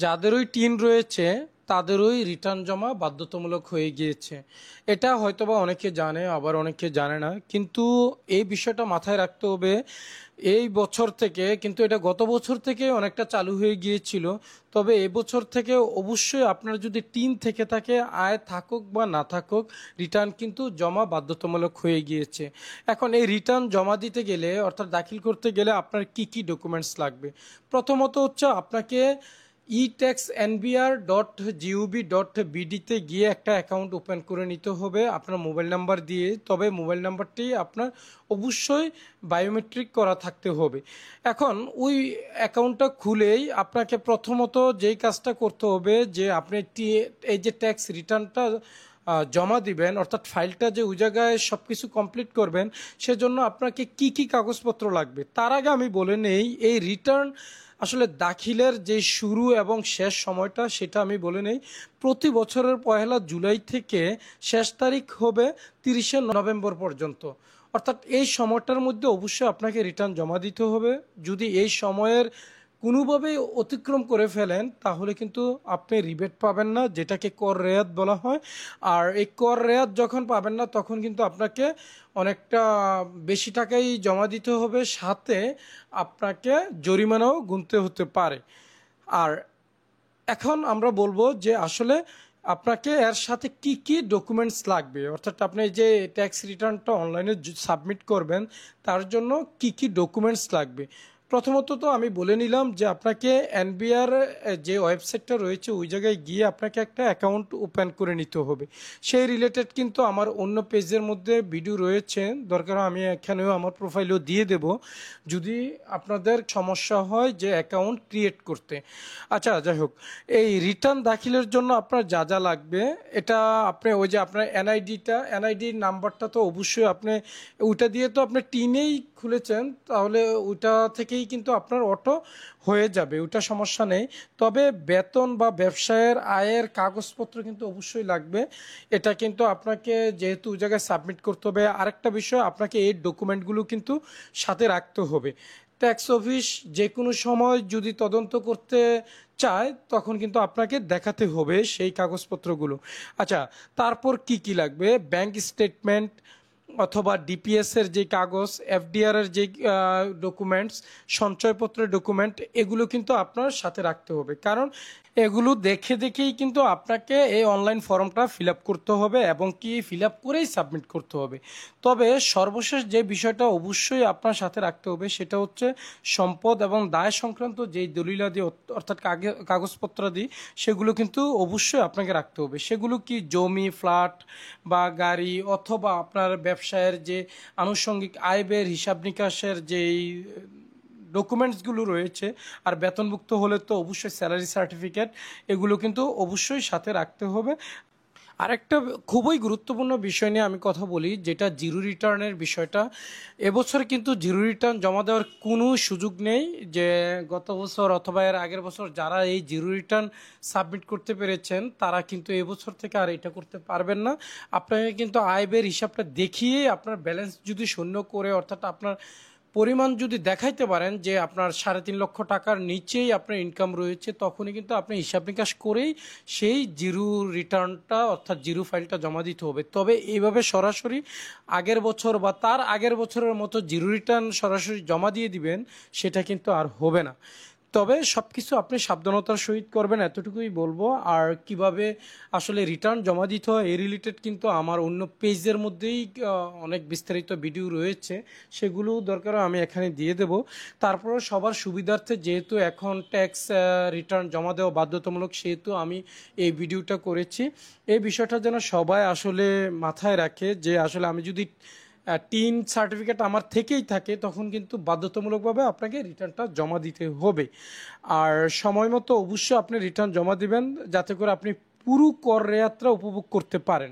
যাদেরই tin রয়েছে তাদেরই return জমা বাধ্যতামূলক হয়ে গিয়েছে। এটা হয়তোবা অনেকে জানে, আবার অনেকে জানে না, কিন্তু এই বিষয়টা মাথায় রাখতে হবে। এই বছর থেকে কিন্তু, এটা গত বছর থেকে অনেকটা চালু হয়ে গিয়েছিল, তবে এবছর থেকে অবশ্যই আপনার যদি টিন থেকে থাকে, আয় থাকুক বা না থাকুক, রিটার্ন কিন্তু জমা বাধ্যতামূলক হয়ে গিয়েছে। এখন এই রিটার্ন জমা দিতে গেলে, অর্থাৎ দাখিল করতে গেলে আপনার কি কি ডকুমেন্টস লাগবে? প্রথমত হচ্ছে আপনাকে etax.nbr.gov.bd-তে গিয়ে একটা অ্যাকাউন্ট ওপেন করে নিতে হবে আপনার মোবাইল নাম্বার দিয়ে। তবে মোবাইল নাম্বারটি আপনার অবশ্যই বায়োমেট্রিক করা থাকতে হবে। এখন ওই অ্যাকাউন্টটা খুলেই আপনাকে প্রথমত যেই কাজটা করতে হবে, যে আপনি এই যে ট্যাক্স রিটার্নটা জমা দিবেন, অর্থাৎ ফাইলটা যে ওই জায়গায় সব কিছু কমপ্লিট করবেন, সেজন্য আপনাকে কি কি কাগজপত্র লাগবে তার আগে আমি বলে নেই এই রিটার্ন আসলে দাখিলের যে শুরু এবং শেষ সময়টা সেটা আমি বলে নেই। প্রতি বছরের 1 জুলাই থেকে শেষ তারিখ হবে 30 নভেম্বর পর্যন্ত। অর্থাৎ এই সময়টার মধ্যে অবশ্যই আপনাকে রিটার্ন জমা দিতে হবে। যদি এই সময়ের কোনোভাবেই অতিক্রম করে ফেলেন তাহলে কিন্তু আপনি রিবেট পাবেন না, যেটাকে কর রেয়াত বলা হয়। আর এই কর রেয়াত যখন পাবেন না তখন কিন্তু আপনাকে অনেকটা বেশি টাকাই জমা দিতে হবে, সাথে আপনাকে জরিমানাও গুনতে হতে পারে। আর এখন আমরা বলবো যে আসলে আপনাকে এর সাথে কি কি ডকুমেন্টস লাগবে, অর্থাৎ আপনি যে ট্যাক্স রিটার্নটা অনলাইনে সাবমিট করবেন তার জন্য কি কি ডকুমেন্টস লাগবে। প্রথমত তো আমি বলে নিলাম যে আপনাকে এনবিআর যে ওয়েবসাইটটা রয়েছে ওই জায়গায় গিয়ে আপনাকে একটা অ্যাকাউন্ট ওপেন করে নিতে হবে। সেই রিলেটেড কিন্তু আমার অন্য পেজের মধ্যে ভিডিও রয়েছে, দরকার আমি এখানেও আমার প্রোফাইলেও দিয়ে দেব যদি আপনাদের সমস্যা হয় যে অ্যাকাউন্ট ক্রিয়েট করতে। আচ্ছা, যাই হোক, এই রিটার্ন দাখিলের জন্য আপনার যা যা লাগবে, এটা আপনি ওই যে আপনার এনআইডি নাম্বারটা তো অবশ্যই আপনি ওইটা দিয়ে তো আপনি টিনেই খুলেছেন, তাহলে ওইটা থেকেই কিন্তু আপনার অটো হয়ে যাবে, ওইটা সমস্যা নেই। তবে বেতন বা ব্যবসায়ের আয়ের কাগজপত্র কিন্তু অবশ্যই লাগবে। এটা কিন্তু আপনাকে যেহেতু ওই জায়গায় সাবমিট করতে হবে, আরেকটা বিষয় আপনাকে এই ডকুমেন্টগুলো কিন্তু সাথে রাখতে হবে। ট্যাক্স অফিস যে কোনো সময় যদি তদন্ত করতে চায় তখন কিন্তু আপনাকে দেখাতে হবে সেই কাগজপত্রগুলো। আচ্ছা, তারপর কি কি লাগবে? ব্যাংক স্টেটমেন্ট অথবা ডিপিএস এর যে কাগজ, এফডিআর এর যে ডকুমেন্টস, সঞ্চয়পত্রের ডকুমেন্ট, এগুলো কিন্তু আপনার সাথে রাখতে হবে, কারণ এগুলো দেখে দেখেই কিন্তু আপনাকে এই অনলাইন ফর্মটা ফিল আপ করতে হবে এবং কি ফিল আপ করেই সাবমিট করতে হবে। তবে সর্বশেষ যে বিষয়টা অবশ্যই আপনার সাথে রাখতে হবে সেটা হচ্ছে সম্পদ এবং দায় সংক্রান্ত যেই দলিলাদি অর্থাৎ কাগজপত্রাদি, সেগুলো কিন্তু অবশ্যই আপনাকে রাখতে হবে। সেগুলো কি জমি, ফ্ল্যাট বা গাড়ি, অথবা আপনার ব্যবসায়ের যে আনুষঙ্গিক আয় ব্যয়ের হিসাব নিকাশের যেই ডকুমেন্টসগুলো রয়েছে, আর বেতনভুক্ত হলে তো অবশ্যই স্যালারি সার্টিফিকেট, এগুলো কিন্তু অবশ্যই সাথে রাখতে হবে। আরেকটা খুবই গুরুত্বপূর্ণ বিষয় নিয়ে আমি কথা বলি, যেটা জিরো রিটার্নের বিষয়টা। এবছর কিন্তু জিরো রিটার্ন জমা দেওয়ার কোনো সুযোগ নেই। যে গত বছর অথবা এর আগের বছর যারা এই জিরো রিটার্ন সাবমিট করতে পেরেছেন তারা কিন্তু এবছর থেকে আর এটা করতে পারবেন না। আপনাকে কিন্তু আয় ব্যয়ের হিসাবটা দেখিয়ে আপনার ব্যালেন্স যদি শূন্য করে, অর্থাৎ আপনার পরিমাণ যদি দেখাইতে পারেন যে আপনার 3.5 লক্ষ টাকার নিচেই আপনার ইনকাম রয়েছে, তখনই কিন্তু আপনি হিসাব নিকাশ করেই সেই জিরো রিটার্নটা অর্থাৎ জিরো ফাইলটা জমা দিতে হবে। তবে এইভাবে সরাসরি আগের বছর বা তার আগের বছরের মতো জিরো রিটার্ন সরাসরি জমা দিয়ে দিবেন, সেটা কিন্তু আর হবে না। তবে সব কিছু আপনি সাবধানতার সহিত করবেন, এতটুকুই বলবো। আর কিভাবে আসলে রিটার্ন জমা দিতে হয় এই রিলেটেড কিন্তু আমার অন্য পেজের মধ্যেই অনেক বিস্তারিত ভিডিও রয়েছে, সেগুলো দরকার আমি এখানে দিয়ে দেব। তারপরে সবার সুবিধার্থে, যেহেতু এখন ট্যাক্স রিটার্ন জমা দেওয়া বাধ্যতামূলক, সেহেতু আমি এই ভিডিওটা করেছি। এই বিষয়টা যেন সবাই আসলে মাথায় রাখে যে আসলে আমি যদি টিন সার্টিফিকেট আমার থেকেই থাকে তখন কিন্তু বাধ্যতামূলকভাবে আপনাকে রিটার্নটা জমা দিতে হবে। আর সময় মতো অবশ্যই আপনি রিটার্ন জমা দিবেন, যাতে করে আপনি পুরো কর রেয়াতটা উপভোগ করতে পারেন।